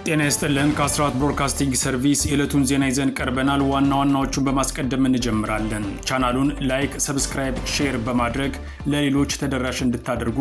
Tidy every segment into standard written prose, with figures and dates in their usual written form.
ጤና ይስጥልን ከአስራት ብሮድካስቲንግ ሰርቪስ የዕለቱን ዜና ይዘን ቀርበናል። ዋና ዋናዎቹን በማስቀደም እንጀምራለን። ቻናሉን ላይክ፣ ሰብስክራይብ፣ ሼር በማድረግ ለሌሎች ተደራሽ እንድታደርጉ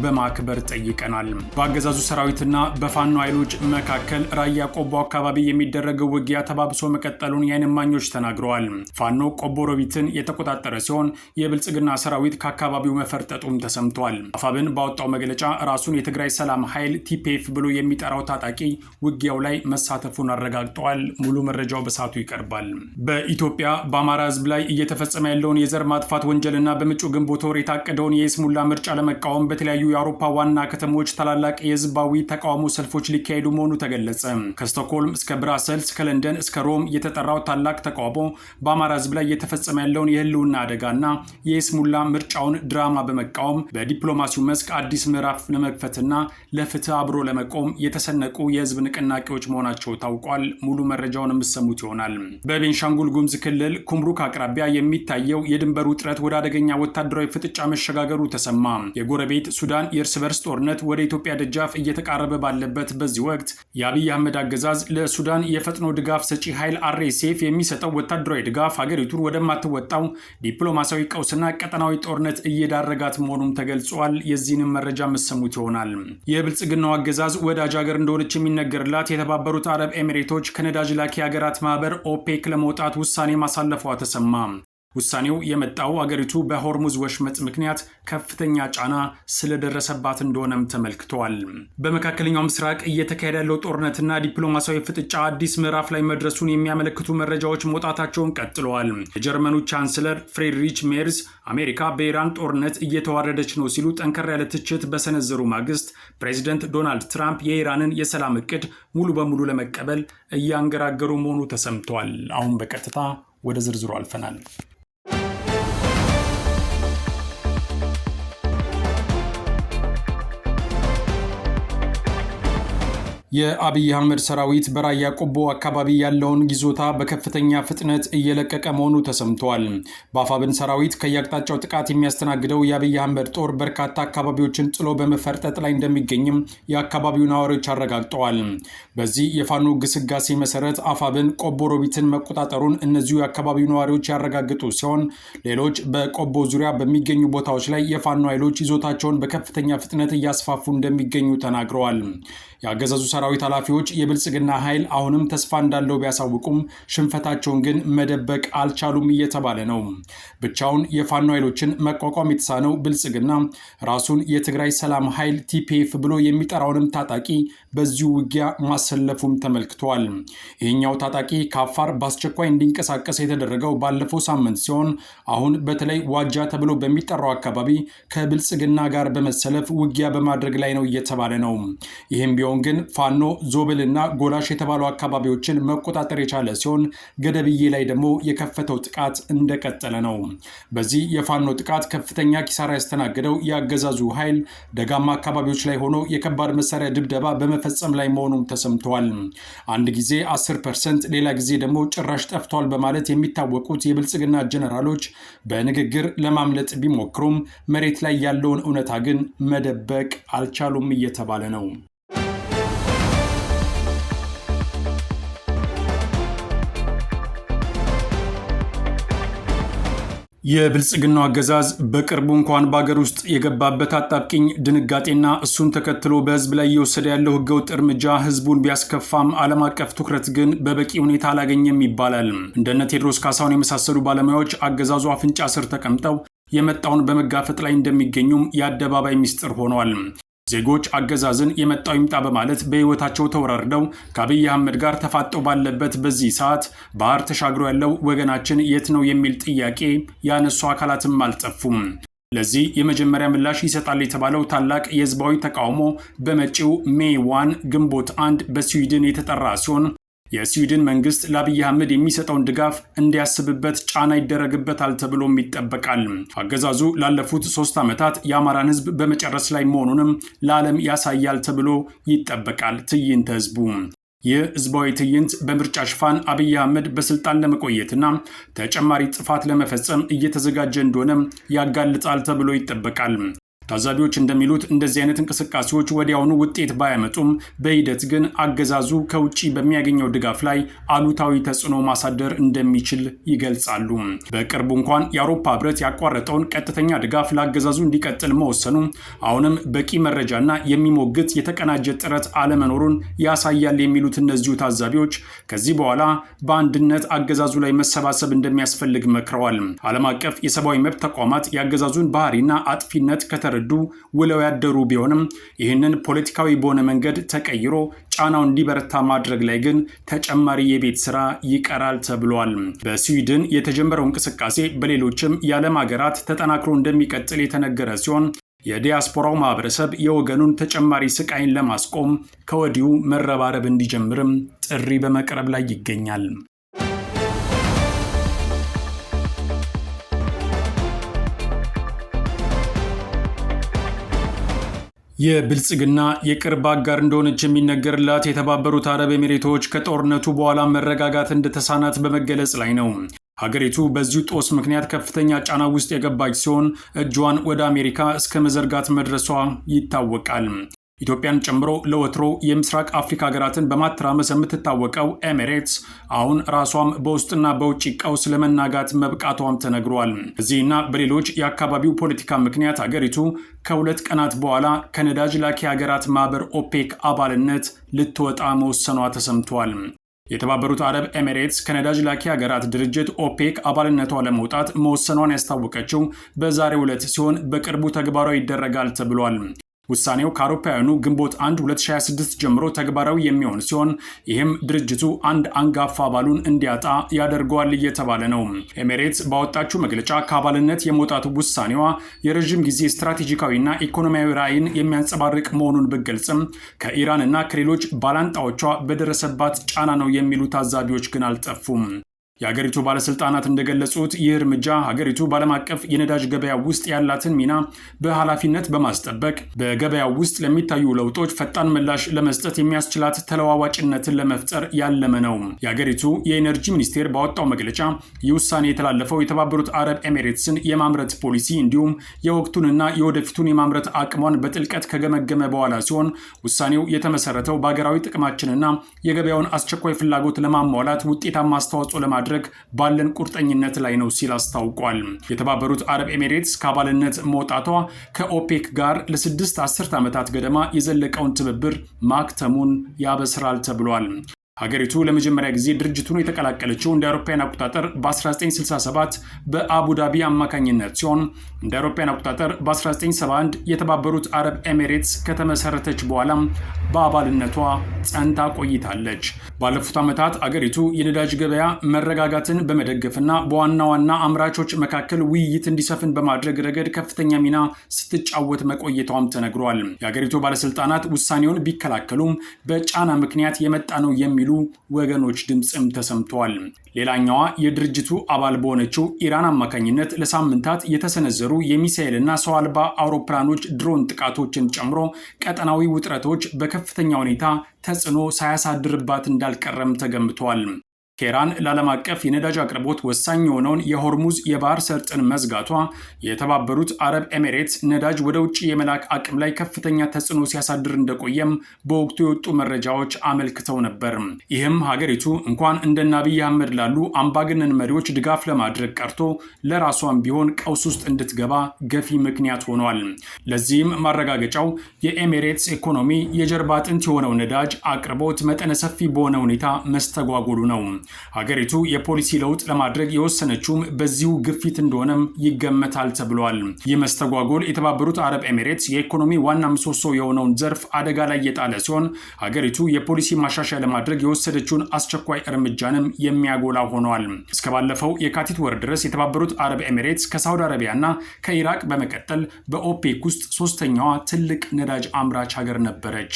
በማክበር ጠይቀናል። በአገዛዙ ሰራዊትና በፋኖ ኃይሎች መካከል ራያ ቆቦ አካባቢ የሚደረገው ውጊያ ተባብሶ መቀጠሉን የዓይን እማኞች ተናግረዋል። ፋኖ ቆቦ ሮቢትን የተቆጣጠረ ሲሆን የብልጽግና ሰራዊት ከአካባቢው መፈርጠጡም ተሰምቷል። አፋብን ባወጣው መግለጫ ራሱን የትግራይ ሰላም ኃይል ቲፒኤፍ ብሎ የሚጠራው ታጣቂ ውጊያው ላይ መሳተፉን አረጋግጠዋል። ሙሉ መረጃው በሰዓቱ ይቀርባል። በኢትዮጵያ በአማራ ሕዝብ ላይ እየተፈጸመ ያለውን የዘር ማጥፋት ወንጀልና በመጪው ግንቦት ወር የታቀደውን የይስሙላ ምርጫ ለመቃወም በተለያዩ የአውሮፓ ዋና ከተሞች ታላላቅ የህዝባዊ ተቃውሞ ሰልፎች ሊካሄዱ መሆኑ ተገለጸ። ከስቶክሆልም እስከ ብራሰልስ ከለንደን እስከ ሮም የተጠራው ታላቅ ተቃውሞ በአማራ ሕዝብ ላይ እየተፈጸመ ያለውን የህልውና አደጋና የይስሙላ ምርጫውን ድራማ በመቃወም በዲፕሎማሲው መስክ አዲስ ምዕራፍ ለመክፈትና ለፍትህ አብሮ ለመቆም የተሰነቁ የህዝብ ንቅናቄዎች መሆናቸው ታውቋል። ሙሉ መረጃውን የምትሰሙት ይሆናል። በቤንሻንጉል ጉሙዝ ክልል ኩምሩክ አቅራቢያ የሚታየው የድንበር ውጥረት ወደ አደገኛ ወታደራዊ ፍጥጫ መሸጋገሩ ተሰማ። የጎረቤት ሱዳን የእርስ በርስ ጦርነት ወደ ኢትዮጵያ ደጃፍ እየተቃረበ ባለበት በዚህ ወቅት የአብይ አህመድ አገዛዝ ለሱዳን የፈጥኖ ድጋፍ ሰጪ ኃይል RSF የሚሰጠው ወታደራዊ ድጋፍ ሀገሪቱን ወደማትወጣው ዲፕሎማሲያዊ ቀውስና ቀጠናዊ ጦርነት እየዳረጋት መሆኑም ተገልጿል። የዚህንም መረጃ የምትሰሙት ይሆናል። የብልጽግናው አገዛዝ ወዳጅ ሀገር እንደሆነች የሚነገርላት የተባበሩት አረብ ኤሚሬቶች ከነዳጅ ላኪ ሀገራት ማህበር ኦፔክ ለመውጣት ውሳኔ ማሳለፏ ተሰማ። ውሳኔው የመጣው አገሪቱ በሆርሙዝ ወሽመጥ ምክንያት ከፍተኛ ጫና ስለደረሰባት እንደሆነም ተመልክቷል። በመካከለኛው ምስራቅ እየተካሄደ ያለው ጦርነትና ዲፕሎማሲያዊ ፍጥጫ አዲስ ምዕራፍ ላይ መድረሱን የሚያመለክቱ መረጃዎች መውጣታቸውን ቀጥለዋል። የጀርመኑ ቻንስለር ፍሬድሪች ሜርዝ አሜሪካ በኢራን ጦርነት እየተዋረደች ነው ሲሉ ጠንከር ያለ ትችት በሰነዘሩ ማግስት ፕሬዚደንት ዶናልድ ትራምፕ የኢራንን የሰላም እቅድ ሙሉ በሙሉ ለመቀበል እያንገራገሩ መሆኑ ተሰምቷል። አሁን በቀጥታ ወደ ዝርዝሩ አልፈናል። የአብይ አህመድ ሰራዊት በራያ ቆቦ አካባቢ ያለውን ይዞታ በከፍተኛ ፍጥነት እየለቀቀ መሆኑ ተሰምቷል። በአፋብን ሰራዊት ከየአቅጣጫው ጥቃት የሚያስተናግደው የአብይ አህመድ ጦር በርካታ አካባቢዎችን ጥሎ በመፈርጠጥ ላይ እንደሚገኝም የአካባቢው ነዋሪዎች አረጋግጠዋል። በዚህ የፋኖ ግስጋሴ መሰረት አፋብን ቆቦ ሮቢትን መቆጣጠሩን እነዚሁ የአካባቢው ነዋሪዎች ያረጋግጡ ሲሆን ሌሎች በቆቦ ዙሪያ በሚገኙ ቦታዎች ላይ የፋኖ ኃይሎች ይዞታቸውን በከፍተኛ ፍጥነት እያስፋፉ እንደሚገኙ ተናግረዋል። የአገዛዙ ሰራዊት ኃላፊዎች የብልጽግና ኃይል አሁንም ተስፋ እንዳለው ቢያሳውቁም ሽንፈታቸውን ግን መደበቅ አልቻሉም እየተባለ ነው። ብቻውን የፋኖ ኃይሎችን መቋቋም የተሳነው ብልጽግና ራሱን የትግራይ ሰላም ኃይል ቲፒኤፍ ብሎ የሚጠራውንም ታጣቂ በዚሁ ውጊያ ማሰለፉም ተመልክቷል። ይህኛው ታጣቂ ከአፋር በአስቸኳይ እንዲንቀሳቀስ የተደረገው ባለፈው ሳምንት ሲሆን አሁን በተለይ ዋጃ ተብሎ በሚጠራው አካባቢ ከብልጽግና ጋር በመሰለፍ ውጊያ በማድረግ ላይ ነው እየተባለ ነው። ይህም ቢሆን ግን ፋኖ ዞብልና ጎላሽ የተባሉ አካባቢዎችን መቆጣጠር የቻለ ሲሆን ገደብዬ ላይ ደግሞ የከፈተው ጥቃት እንደቀጠለ ነው። በዚህ የፋኖ ጥቃት ከፍተኛ ኪሳራ ያስተናገደው የአገዛዙ ኃይል ደጋማ አካባቢዎች ላይ ሆኖ የከባድ መሳሪያ ድብደባ በመፈጸም ላይ መሆኑም ተሰምቷል። አንድ ጊዜ 10%፣ ሌላ ጊዜ ደግሞ ጭራሽ ጠፍቷል በማለት የሚታወቁት የብልጽግና ጀነራሎች በንግግር ለማምለጥ ቢሞክሩም መሬት ላይ ያለውን እውነታ ግን መደበቅ አልቻሉም እየተባለ ነው። የብልጽግናው አገዛዝ በቅርቡ እንኳን በአገር ውስጥ የገባበት አጣብቂኝ ድንጋጤና እሱን ተከትሎ በህዝብ ላይ እየወሰደ ያለው ህገወጥ እርምጃ ህዝቡን ቢያስከፋም ዓለም አቀፍ ትኩረት ግን በበቂ ሁኔታ አላገኘም ይባላል። እንደነ ቴዎድሮስ ካሳሁን የመሳሰሉ ባለሙያዎች አገዛዙ አፍንጫ ስር ተቀምጠው የመጣውን በመጋፈጥ ላይ እንደሚገኙም የአደባባይ ሚስጥር ሆኗል። ዜጎች አገዛዝን የመጣው ይምጣ በማለት በህይወታቸው ተወራርደው ከአብይ አህመድ ጋር ተፋጠው ባለበት በዚህ ሰዓት ባህር ተሻግሮ ያለው ወገናችን የት ነው የሚል ጥያቄ ያነሱ አካላትም አልጠፉም። ለዚህ የመጀመሪያ ምላሽ ይሰጣል የተባለው ታላቅ የህዝባዊ ተቃውሞ በመጪው ሜይ 1 ግንቦት 1 በስዊድን የተጠራ ሲሆን የስዊድን መንግስት ለአብይ አህመድ የሚሰጠውን ድጋፍ እንዲያስብበት ጫና ይደረግበታል ተብሎም ይጠበቃል። አገዛዙ ላለፉት 3 ዓመታት የአማራን ህዝብ በመጨረስ ላይ መሆኑንም ለዓለም ያሳያል ተብሎ ይጠበቃል። ትዕይንተ ህዝቡ ይህ ህዝባዊ ትዕይንት በምርጫ ሽፋን አብይ አህመድ በስልጣን ለመቆየትና ተጨማሪ ጥፋት ለመፈጸም እየተዘጋጀ እንደሆነ ያጋልጣል ተብሎ ይጠበቃል። ታዛቢዎች እንደሚሉት እንደዚህ አይነት እንቅስቃሴዎች ወዲያውኑ ውጤት ባያመጡም በሂደት ግን አገዛዙ ከውጪ በሚያገኘው ድጋፍ ላይ አሉታዊ ተጽዕኖ ማሳደር እንደሚችል ይገልጻሉ። በቅርቡ እንኳን የአውሮፓ ህብረት ያቋረጠውን ቀጥተኛ ድጋፍ ለአገዛዙ እንዲቀጥል መወሰኑ አሁንም በቂ መረጃና የሚሞግት የተቀናጀ ጥረት አለመኖሩን ያሳያል የሚሉት እነዚሁ ታዛቢዎች ከዚህ በኋላ በአንድነት አገዛዙ ላይ መሰባሰብ እንደሚያስፈልግ መክረዋል። ዓለም አቀፍ የሰብአዊ መብት ተቋማት የአገዛዙን ባህሪና አጥፊነት ከተረዱ ውለው ያደሩ ቢሆንም ይህንን ፖለቲካዊ በሆነ መንገድ ተቀይሮ ጫናው እንዲበረታ ማድረግ ላይ ግን ተጨማሪ የቤት ስራ ይቀራል ተብሏል። በስዊድን የተጀመረው እንቅስቃሴ በሌሎችም የዓለም ሀገራት ተጠናክሮ እንደሚቀጥል የተነገረ ሲሆን የዲያስፖራው ማህበረሰብ የወገኑን ተጨማሪ ስቃይን ለማስቆም ከወዲሁ መረባረብ እንዲጀምርም ጥሪ በመቅረብ ላይ ይገኛል። የብልጽግና የቅርብ አጋር እንደሆነች የሚነገርላት የተባበሩት አረብ ኤሚሬቶች ከጦርነቱ በኋላ መረጋጋት እንደተሳናት በመገለጽ ላይ ነው። ሀገሪቱ በዚሁ ጦስ ምክንያት ከፍተኛ ጫና ውስጥ የገባች ሲሆን እጇን ወደ አሜሪካ እስከ መዘርጋት መድረሷ ይታወቃል። ኢትዮጵያን ጨምሮ ለወትሮ የምስራቅ አፍሪካ ሀገራትን በማተራመስ የምትታወቀው ኤሚሬትስ አሁን ራሷም በውስጥና በውጭ ቀውስ ለመናጋት መብቃቷም ተነግሯል። እዚህና በሌሎች የአካባቢው ፖለቲካ ምክንያት ሀገሪቱ ከ2 ቀናት በኋላ ከነዳጅ ላኪ ሀገራት ማህበር ኦፔክ አባልነት ልትወጣ መወሰኗ ተሰምቷል። የተባበሩት አረብ ኤሚሬትስ ከነዳጅ ላኪ ሀገራት ድርጅት ኦፔክ አባልነቷ ለመውጣት መወሰኗን ያስታወቀችው በዛሬው ዕለት ሲሆን በቅርቡ ተግባራዊ ይደረጋል ተብሏል። ውሳኔው ከአውሮፓውያኑ ግንቦት 1 2026 ጀምሮ ተግባራዊ የሚሆን ሲሆን ይህም ድርጅቱ አንድ አንጋፋ አባሉን እንዲያጣ ያደርገዋል እየተባለ ነው። ኤሚሬትስ ባወጣችው መግለጫ ከአባልነት የመውጣቱ ውሳኔዋ የረዥም ጊዜ ስትራቴጂካዊና ኢኮኖሚያዊ ራዕይን የሚያንጸባርቅ መሆኑን ብገልጽም ከኢራን እና ከሌሎች ባላንጣዎቿ በደረሰባት ጫና ነው የሚሉ ታዛቢዎች ግን አልጠፉም። የሀገሪቱ ባለስልጣናት እንደገለጹት ይህ እርምጃ ሀገሪቱ በዓለም አቀፍ የነዳጅ ገበያ ውስጥ ያላትን ሚና በኃላፊነት በማስጠበቅ በገበያው ውስጥ ለሚታዩ ለውጦች ፈጣን ምላሽ ለመስጠት የሚያስችላት ተለዋዋጭነትን ለመፍጠር ያለመ ነው። የሀገሪቱ የኢነርጂ ሚኒስቴር ባወጣው መግለጫ ይህ ውሳኔ የተላለፈው የተባበሩት አረብ ኤሚሬትስን የማምረት ፖሊሲ እንዲሁም የወቅቱንና የወደፊቱን የማምረት አቅሟን በጥልቀት ከገመገመ በኋላ ሲሆን ውሳኔው የተመሰረተው በሀገራዊ ጥቅማችንና የገበያውን አስቸኳይ ፍላጎት ለማሟላት ውጤታማ አስተዋጽኦ ለማድረግ ባለን ቁርጠኝነት ላይ ነው ሲል አስታውቋል። የተባበሩት አረብ ኤሚሬትስ ከአባልነት መውጣቷ ከኦፔክ ጋር ለ6 አስርት ዓመታት ገደማ የዘለቀውን ትብብር ማክተሙን ያበስራል ተብሏል። ሀገሪቱ ለመጀመሪያ ጊዜ ድርጅቱን የተቀላቀለችው እንደ አውሮፓውያን አቆጣጠር በ1967 በአቡዳቢ አማካኝነት ሲሆን እንደ አውሮፓውያን አቆጣጠር በ1971 የተባበሩት አረብ ኤሚሬትስ ከተመሰረተች በኋላ በአባልነቷ ጸንታ ቆይታለች። ባለፉት ዓመታት አገሪቱ የነዳጅ ገበያ መረጋጋትን በመደገፍና በዋና ዋና አምራቾች መካከል ውይይት እንዲሰፍን በማድረግ ረገድ ከፍተኛ ሚና ስትጫወት መቆየቷም ተነግሯል። የሀገሪቱ ባለስልጣናት ውሳኔውን ቢከላከሉም በጫና ምክንያት የመጣ ነው የሚሉ ወገኖች ድምፅም ተሰምተዋል። ሌላኛዋ የድርጅቱ አባል በሆነችው ኢራን አማካኝነት ለሳምንታት የተሰነዘሩ የሚሳኤልና ሰው አልባ አውሮፕላኖች ድሮን ጥቃቶችን ጨምሮ ቀጠናዊ ውጥረቶች በከፍተኛ ሁኔታ ተጽዕኖ ሳያሳድርባት እንዳልቀረም ተገምቷል። ቴህራን ለዓለም አቀፍ የነዳጅ አቅርቦት ወሳኝ የሆነውን የሆርሙዝ የባህር ሰርጥን መዝጋቷ የተባበሩት አረብ ኤሚሬትስ ነዳጅ ወደ ውጭ የመላክ አቅም ላይ ከፍተኛ ተጽዕኖ ሲያሳድር እንደቆየም በወቅቱ የወጡ መረጃዎች አመልክተው ነበር። ይህም ሀገሪቱ እንኳን እንደ አብይ አህመድ ላሉ አምባገነን መሪዎች ድጋፍ ለማድረግ ቀርቶ ለራሷም ቢሆን ቀውስ ውስጥ እንድትገባ ገፊ ምክንያት ሆኗል። ለዚህም ማረጋገጫው የኤሚሬትስ ኢኮኖሚ የጀርባ አጥንት የሆነው ነዳጅ አቅርቦት መጠነ ሰፊ በሆነ ሁኔታ መስተጓጎሉ ነው። ሀገሪቱ የፖሊሲ ለውጥ ለማድረግ የወሰነችውም በዚሁ ግፊት እንደሆነም ይገመታል ተብሏል። ይህ መስተጓጎል የተባበሩት አረብ ኤሚሬትስ የኢኮኖሚ ዋና ምሰሶ የሆነውን ዘርፍ አደጋ ላይ የጣለ ሲሆን ሀገሪቱ የፖሊሲ ማሻሻያ ለማድረግ የወሰደችውን አስቸኳይ እርምጃንም የሚያጎላ ሆኗል። እስከ ባለፈው የካቲት ወር ድረስ የተባበሩት አረብ ኤሚሬትስ ከሳውዲ አረቢያና ከኢራቅ በመቀጠል በኦፔክ ውስጥ ሶስተኛዋ ትልቅ ነዳጅ አምራች ሀገር ነበረች።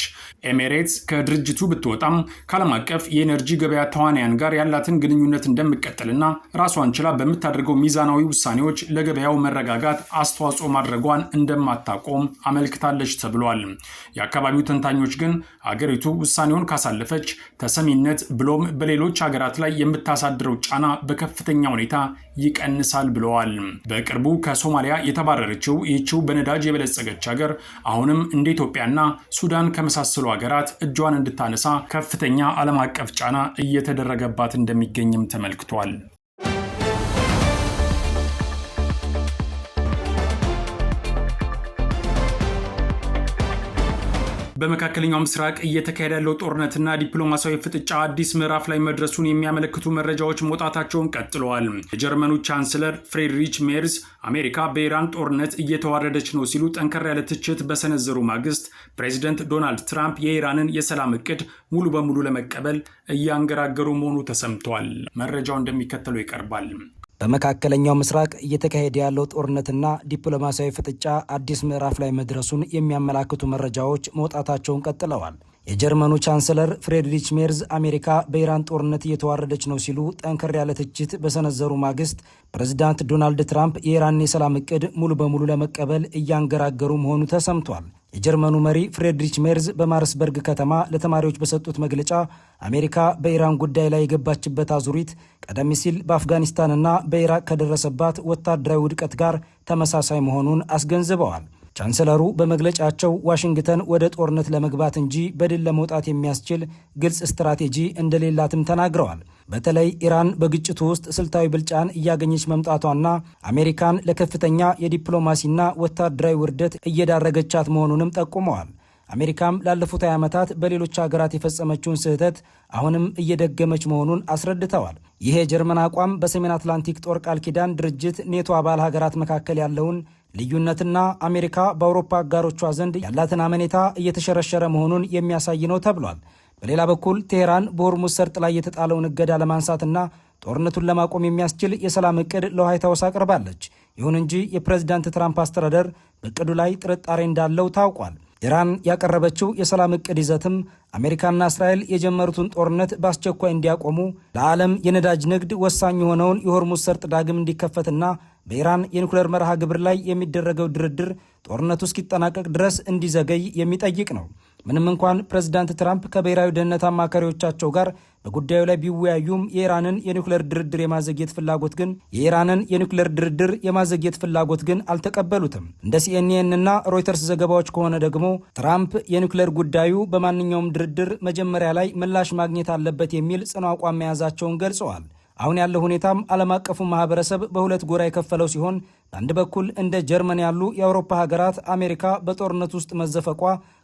ኤሚሬትስ ከድርጅቱ ብትወጣም ከዓለም አቀፍ የኤነርጂ ገበያ ተዋንያን ጋር ያላትን ግንኙነት እንደምትቀጥልና ራሷን ችላ በምታደርገው ሚዛናዊ ውሳኔዎች ለገበያው መረጋጋት አስተዋጽኦ ማድረጓን እንደማታቆም አመልክታለች ተብሏል። የአካባቢው ተንታኞች ግን አገሪቱ ውሳኔውን ካሳለፈች ተሰሚነት ብሎም በሌሎች ሀገራት ላይ የምታሳድረው ጫና በከፍተኛ ሁኔታ ይቀንሳል ብለዋል። በቅርቡ ከሶማሊያ የተባረረችው ይህችው በነዳጅ የበለጸገች ሀገር አሁንም እንደ ኢትዮጵያና ሱዳን ከመሳሰሉ ሀገራት እጇን እንድታነሳ ከፍተኛ ዓለም አቀፍ ጫና እየተደረገባት እንደሚገኝም ተመልክቷል። በመካከለኛው ምስራቅ እየተካሄደ ያለው ጦርነትና ዲፕሎማሲያዊ ፍጥጫ አዲስ ምዕራፍ ላይ መድረሱን የሚያመለክቱ መረጃዎች መውጣታቸውን ቀጥለዋል። የጀርመኑ ቻንስለር ፍሬድሪች ሜርዝ አሜሪካ በኢራን ጦርነት እየተዋረደች ነው ሲሉ ጠንከር ያለ ትችት በሰነዘሩ ማግስት ፕሬዚደንት ዶናልድ ትራምፕ የኢራንን የሰላም እቅድ ሙሉ በሙሉ ለመቀበል እያንገራገሩ መሆኑ ተሰምቷል። መረጃው እንደሚከተለው ይቀርባል። በመካከለኛው ምስራቅ እየተካሄደ ያለው ጦርነትና ዲፕሎማሲያዊ ፍጥጫ አዲስ ምዕራፍ ላይ መድረሱን የሚያመላክቱ መረጃዎች መውጣታቸውን ቀጥለዋል። የጀርመኑ ቻንስለር ፍሬድሪች ሜርዝ አሜሪካ በኢራን ጦርነት እየተዋረደች ነው ሲሉ ጠንከር ያለ ትችት በሰነዘሩ ማግስት ፕሬዝዳንት ዶናልድ ትራምፕ የኢራን የሰላም እቅድ ሙሉ በሙሉ ለመቀበል እያንገራገሩ መሆኑ ተሰምቷል። የጀርመኑ መሪ ፍሬድሪች ሜርዝ በማርስበርግ ከተማ ለተማሪዎች በሰጡት መግለጫ አሜሪካ በኢራን ጉዳይ ላይ የገባችበት አዙሪት ቀደም ሲል በአፍጋኒስታንና በኢራቅ ከደረሰባት ወታደራዊ ውድቀት ጋር ተመሳሳይ መሆኑን አስገንዝበዋል። ቻንስለሩ በመግለጫቸው ዋሽንግተን ወደ ጦርነት ለመግባት እንጂ በድል ለመውጣት የሚያስችል ግልጽ ስትራቴጂ እንደሌላትም ተናግረዋል። በተለይ ኢራን በግጭቱ ውስጥ ስልታዊ ብልጫን እያገኘች መምጣቷና አሜሪካን ለከፍተኛ የዲፕሎማሲና ወታደራዊ ውርደት እየዳረገቻት መሆኑንም ጠቁመዋል። አሜሪካም ላለፉት 20 ዓመታት በሌሎች ሀገራት የፈጸመችውን ስህተት አሁንም እየደገመች መሆኑን አስረድተዋል። ይህ የጀርመን አቋም በሰሜን አትላንቲክ ጦር ቃል ኪዳን ድርጅት ኔቶ አባል ሀገራት መካከል ያለውን ልዩነትና አሜሪካ በአውሮፓ አጋሮቿ ዘንድ ያላትን አመኔታ እየተሸረሸረ መሆኑን የሚያሳይ ነው ተብሏል። በሌላ በኩል ቴሄራን በሆርሙዝ ሰርጥ ላይ የተጣለውን እገዳ ለማንሳትና ጦርነቱን ለማቆም የሚያስችል የሰላም እቅድ ለዋይት ሀውስ አቅርባለች። ይሁን እንጂ የፕሬዝዳንት ትራምፕ አስተዳደር በእቅዱ ላይ ጥርጣሬ እንዳለው ታውቋል። ኢራን ያቀረበችው የሰላም እቅድ ይዘትም አሜሪካና እስራኤል የጀመሩትን ጦርነት በአስቸኳይ እንዲያቆሙ፣ ለዓለም የነዳጅ ንግድ ወሳኝ የሆነውን የሆርሙዝ ሰርጥ ዳግም እንዲከፈትና በኢራን የኒኩሌር መርሃ ግብር ላይ የሚደረገው ድርድር ጦርነቱ እስኪጠናቀቅ ድረስ እንዲዘገይ የሚጠይቅ ነው። ምንም እንኳን ፕሬዝዳንት ትራምፕ ከብሔራዊ ደህንነት አማካሪዎቻቸው ጋር በጉዳዩ ላይ ቢወያዩም የኢራንን የኒኩሌር ድርድር የማዘግየት ፍላጎት ግን አልተቀበሉትም። እንደ ሲኤንኤን እና ሮይተርስ ዘገባዎች ከሆነ ደግሞ ትራምፕ የኒኩሌር ጉዳዩ በማንኛውም ድርድር መጀመሪያ ላይ ምላሽ ማግኘት አለበት የሚል ጽኑ አቋም መያዛቸውን ገልጸዋል። አሁን ያለው ሁኔታም ዓለም አቀፉ ማህበረሰብ በሁለት ጎራ የከፈለው ሲሆን በአንድ በኩል እንደ ጀርመን ያሉ የአውሮፓ ሀገራት አሜሪካ በጦርነት ውስጥ መዘፈቋ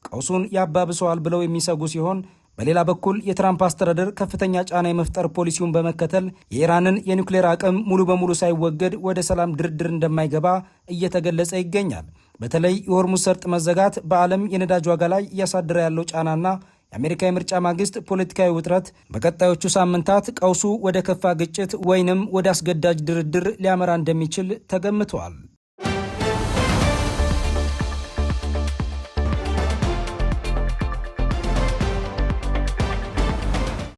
ቀውሱን ያባብሰዋል ብለው የሚሰጉ ሲሆን፣ በሌላ በኩል የትራምፕ አስተዳደር ከፍተኛ ጫና የመፍጠር ፖሊሲውን በመከተል የኢራንን የኒውክሌር አቅም ሙሉ በሙሉ ሳይወገድ ወደ ሰላም ድርድር እንደማይገባ እየተገለጸ ይገኛል። በተለይ የሆርሙዝ ሰርጥ መዘጋት በዓለም የነዳጅ ዋጋ ላይ እያሳደረ ያለው ጫናና የአሜሪካ የምርጫ ማግስት ፖለቲካዊ ውጥረት በቀጣዮቹ ሳምንታት ቀውሱ ወደ ከፋ ግጭት ወይንም ወደ አስገዳጅ ድርድር ሊያመራ እንደሚችል ተገምቷል።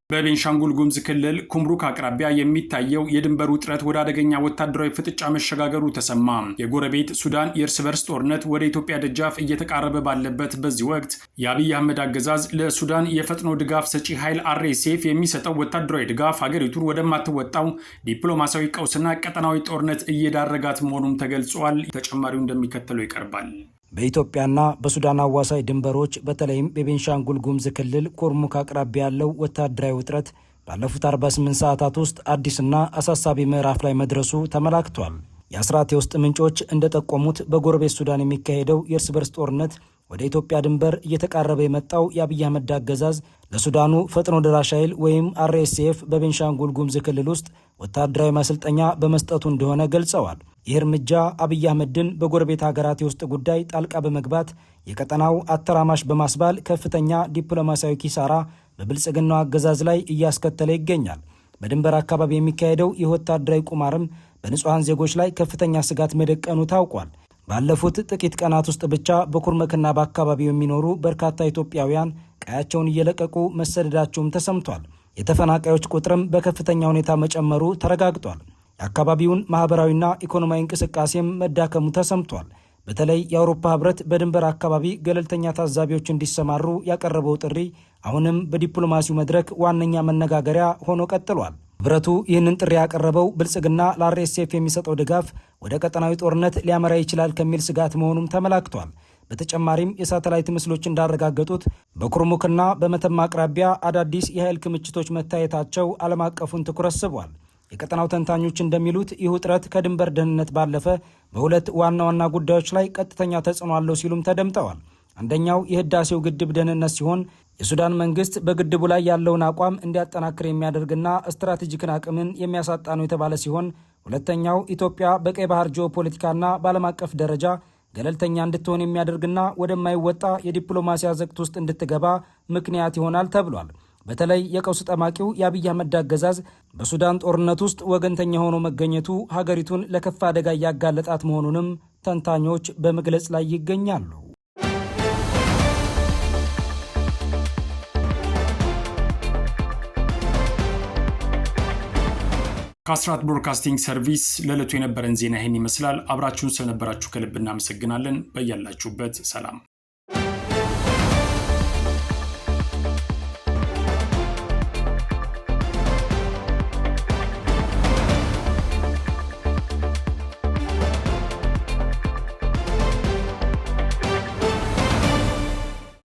በቤንሻንጉል ጉሙዝ ክልል ኩምሩክ አቅራቢያ የሚታየው የድንበር ውጥረት ወደ አደገኛ ወታደራዊ ፍጥጫ መሸጋገሩ ተሰማ። የጎረቤት ሱዳን የእርስ በርስ ጦርነት ወደ ኢትዮጵያ ደጃፍ እየተቃረበ ባለበት በዚህ ወቅት የአብይ አህመድ አገዛዝ ለሱዳን የፈጥኖ ድጋፍ ሰጪ ኃይል RSF የሚሰጠው ወታደራዊ ድጋፍ ሀገሪቱን ወደማትወጣው ዲፕሎማሲያዊ ቀውስና ቀጠናዊ ጦርነት እየዳረጋት መሆኑም ተገልጿል። ተጨማሪው እንደሚከተለው ይቀርባል። በኢትዮጵያና በሱዳን አዋሳኝ ድንበሮች በተለይም በቤንሻንጉል ጉሙዝ ክልል ኩርሙክ አቅራቢያ ያለው ወታደራዊ ውጥረት ባለፉት 48 ሰዓታት ውስጥ አዲስና አሳሳቢ ምዕራፍ ላይ መድረሱ ተመላክቷል። የአስራት የውስጥ ምንጮች እንደጠቆሙት በጎረቤት ሱዳን የሚካሄደው የእርስ በርስ ጦርነት ወደ ኢትዮጵያ ድንበር እየተቃረበ የመጣው የአብይ አህመድ አገዛዝ ለሱዳኑ ፈጥኖ ደራሽ ኃይል ወይም RSF በቤንሻንጉል ጉሙዝ ክልል ውስጥ ወታደራዊ ማሰልጠኛ በመስጠቱ እንደሆነ ገልጸዋል። ይህ እርምጃ አብይ አህመድን በጎረቤት ሀገራት የውስጥ ጉዳይ ጣልቃ በመግባት የቀጠናው አተራማሽ በማስባል ከፍተኛ ዲፕሎማሲያዊ ኪሳራ በብልጽግናው አገዛዝ ላይ እያስከተለ ይገኛል። በድንበር አካባቢ የሚካሄደው ይህ ወታደራዊ ቁማርም በንጹሐን ዜጎች ላይ ከፍተኛ ስጋት መደቀኑ ታውቋል። ባለፉት ጥቂት ቀናት ውስጥ ብቻ በኩርመክና በአካባቢው የሚኖሩ በርካታ ኢትዮጵያውያን ቀያቸውን እየለቀቁ መሰደዳቸውም ተሰምቷል። የተፈናቃዮች ቁጥርም በከፍተኛ ሁኔታ መጨመሩ ተረጋግጧል። የአካባቢውን ማህበራዊና ኢኮኖሚያዊ እንቅስቃሴም መዳከሙ ተሰምቷል። በተለይ የአውሮፓ ህብረት በድንበር አካባቢ ገለልተኛ ታዛቢዎች እንዲሰማሩ ያቀረበው ጥሪ አሁንም በዲፕሎማሲው መድረክ ዋነኛ መነጋገሪያ ሆኖ ቀጥሏል። ህብረቱ ይህንን ጥሪ ያቀረበው ብልጽግና ለአርኤስኤፍ የሚሰጠው ድጋፍ ወደ ቀጠናዊ ጦርነት ሊያመራ ይችላል ከሚል ስጋት መሆኑም ተመላክቷል። በተጨማሪም የሳተላይት ምስሎች እንዳረጋገጡት በኩርሙክና በመተማ አቅራቢያ አዳዲስ የኃይል ክምችቶች መታየታቸው ዓለም አቀፉን ትኩረት ስቧል። የቀጠናው ተንታኞች እንደሚሉት ይህ ውጥረት ከድንበር ደህንነት ባለፈ በሁለት ዋና ዋና ጉዳዮች ላይ ቀጥተኛ ተጽዕኖ አለው ሲሉም ተደምጠዋል። አንደኛው የህዳሴው ግድብ ደህንነት ሲሆን የሱዳን መንግስት በግድቡ ላይ ያለውን አቋም እንዲያጠናክር የሚያደርግና ስትራቴጂክን አቅምን የሚያሳጣ ነው የተባለ ሲሆን፣ ሁለተኛው ኢትዮጵያ በቀይ ባህር ጂኦፖለቲካና በዓለም አቀፍ ደረጃ ገለልተኛ እንድትሆን የሚያደርግና ወደማይወጣ የዲፕሎማሲ አዘቅት ውስጥ እንድትገባ ምክንያት ይሆናል ተብሏል። በተለይ የቀውስ ጠማቂው የአብይ አህመድ አገዛዝ በሱዳን ጦርነት ውስጥ ወገንተኛ ሆኖ መገኘቱ ሀገሪቱን ለከፋ አደጋ እያጋለጣት መሆኑንም ተንታኞች በመግለጽ ላይ ይገኛሉ። ከአስራት ብሮድካስቲንግ ሰርቪስ ለዕለቱ የነበረን ዜና ይህን ይመስላል። አብራችሁን ስለነበራችሁ ከልብ እናመሰግናለን። በያላችሁበት ሰላም